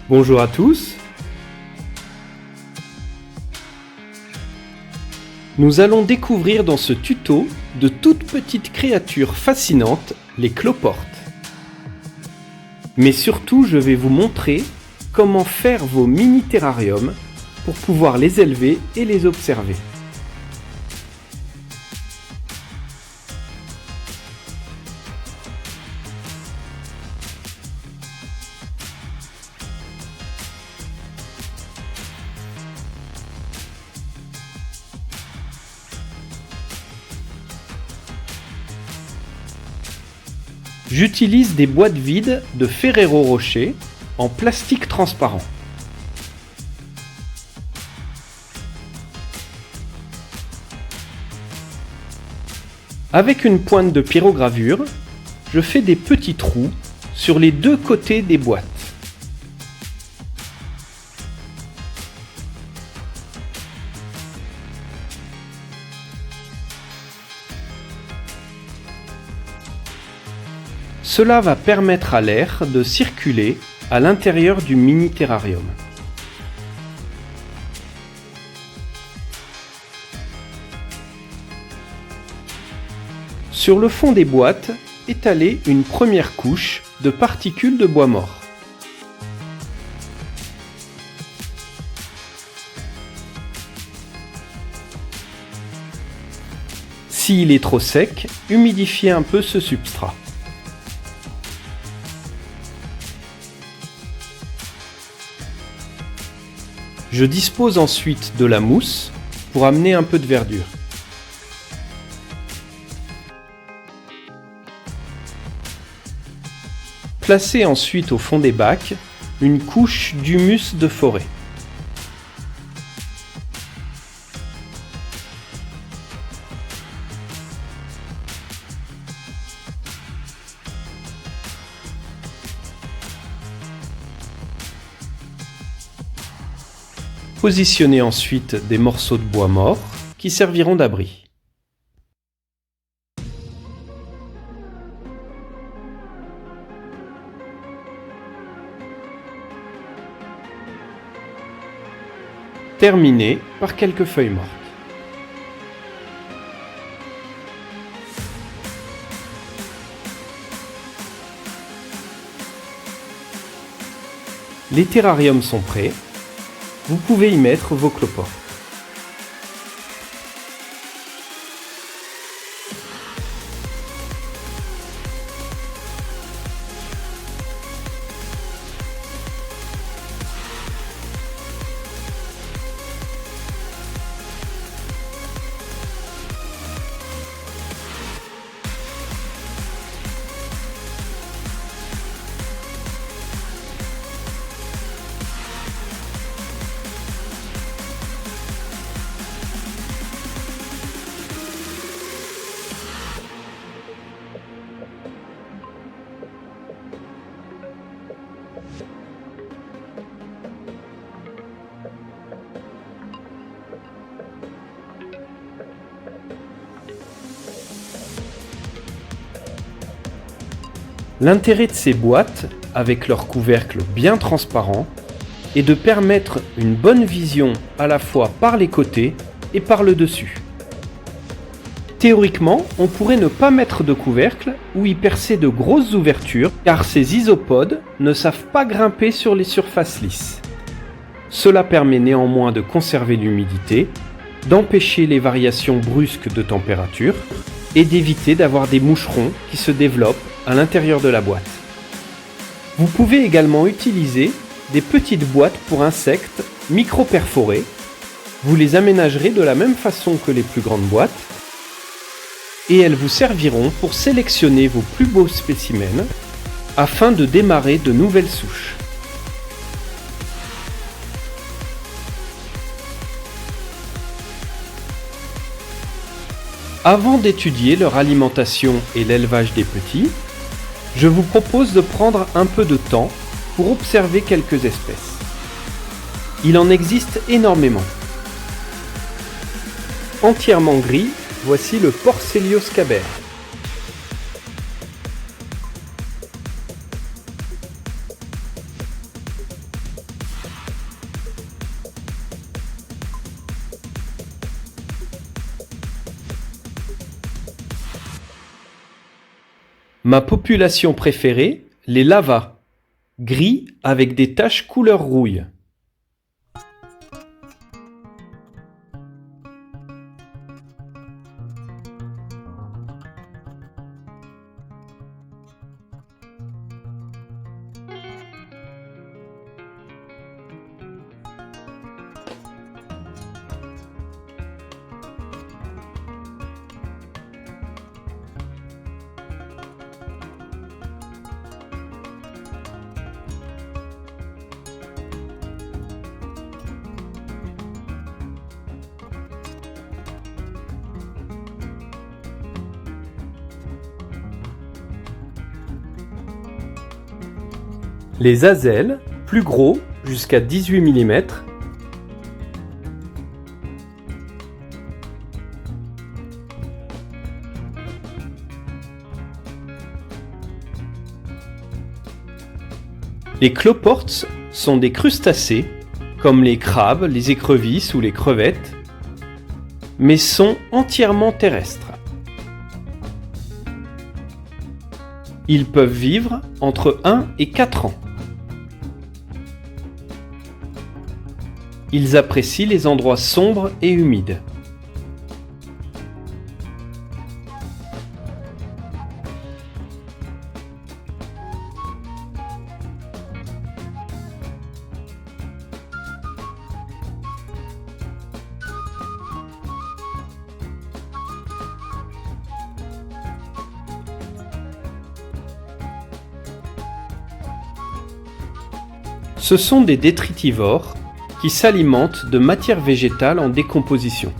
Bonjour à tous. Nous allons découvrir dans ce tuto de toutes petites créatures fascinantes, les cloportes. Mais surtout, je vais vous montrer comment faire vos mini-terrariums pour pouvoir les élever et les observer. J'utilise des boîtes vides de Ferrero Rocher en plastique transparent. Avec une pointe de pyrogravure, je fais des petits trous sur les deux côtés des boîtes. Cela va permettre à l'air de circuler à l'intérieur du mini-terrarium. Sur le fond des boîtes, étalez une première couche de particules de bois mort. S'il est trop sec, humidifiez un peu ce substrat. Je dispose ensuite de la mousse pour amener un peu de verdure. Placez ensuite au fond des bacs une couche d'humus de forêt. Positionnez ensuite des morceaux de bois mort qui serviront d'abri. Terminez par quelques feuilles mortes. Les terrariums sont prêts. Vous pouvez y mettre vos cloportes. L'intérêt de ces boîtes, avec leur couvercle bien transparent, est de permettre une bonne vision à la fois par les côtés et par le dessus. Théoriquement, on pourrait ne pas mettre de couvercle ou y percer de grosses ouvertures car ces isopodes ne savent pas grimper sur les surfaces lisses. Cela permet néanmoins de conserver l'humidité, d'empêcher les variations brusques de température et d'éviter d'avoir des moucherons qui se développent à l'intérieur de la boîte. Vous pouvez également utiliser des petites boîtes pour insectes micro-perforées. Vous les aménagerez de la même façon que les plus grandes boîtes et elles vous serviront pour sélectionner vos plus beaux spécimens afin de démarrer de nouvelles souches. Avant d'étudier leur alimentation et l'élevage des petits, je vous propose de prendre un peu de temps pour observer quelques espèces. Il en existe énormément. Entièrement gris, voici le Porcelios caber. Ma population préférée, les lavas, gris avec des taches couleur rouille. Les azelles, plus gros, jusqu'à 18 mm. Les cloportes sont des crustacés, comme les crabes, les écrevisses ou les crevettes, mais sont entièrement terrestres. Ils peuvent vivre entre 1 et 4 ans. Ils apprécient les endroits sombres et humides. Ce sont des détritivores qui s'alimentent de matière végétale en décomposition.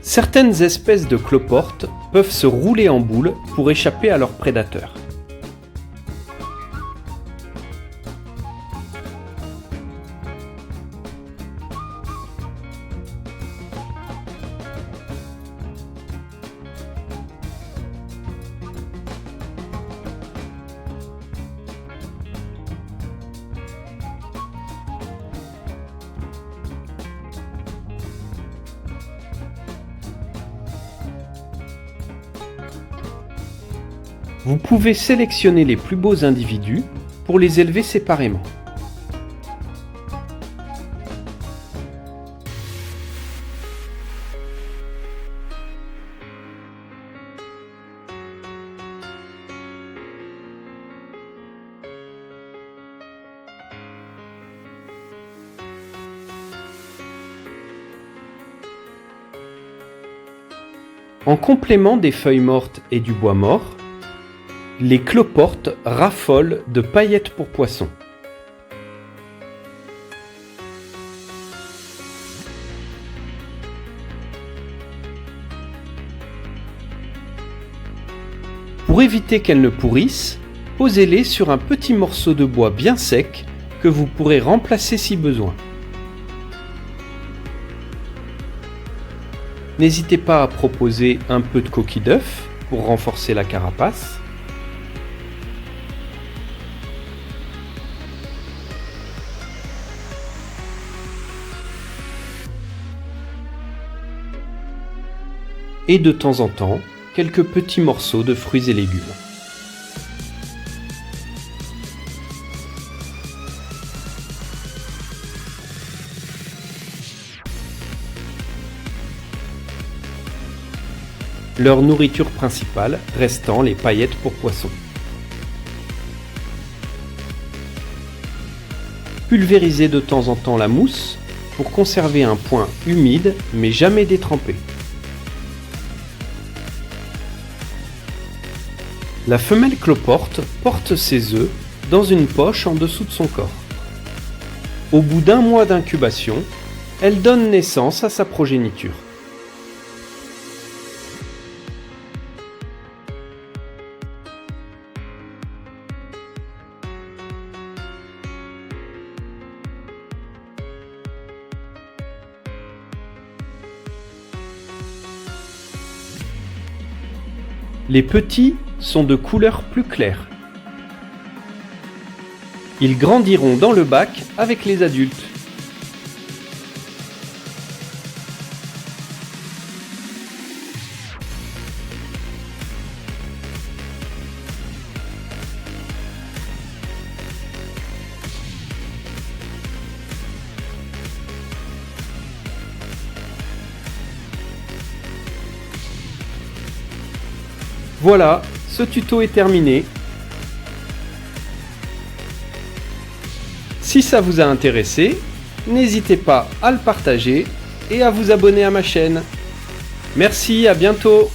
Certaines espèces de cloportes peuvent se rouler en boule pour échapper à leurs prédateurs. Vous pouvez sélectionner les plus beaux individus pour les élever séparément. En complément des feuilles mortes et du bois mort, les cloportes raffolent de paillettes pour poissons. Pour éviter qu'elles ne pourrissent, posez-les sur un petit morceau de bois bien sec que vous pourrez remplacer si besoin. N'hésitez pas à proposer un peu de coquille d'œuf pour renforcer la carapace. Et de temps en temps, quelques petits morceaux de fruits et légumes. Leur nourriture principale restant les paillettes pour poissons. Pulvérisez de temps en temps la mousse pour conserver un point humide mais jamais détrempé. La femelle cloporte porte ses œufs dans une poche en dessous de son corps. Au bout d'1 mois d'incubation, elle donne naissance à sa progéniture. Les petits sont de couleur plus claire. Ils grandiront dans le bac avec les adultes. Voilà, ce tuto est terminé. Si ça vous a intéressé, n'hésitez pas à le partager et à vous abonner à ma chaîne. Merci, à bientôt!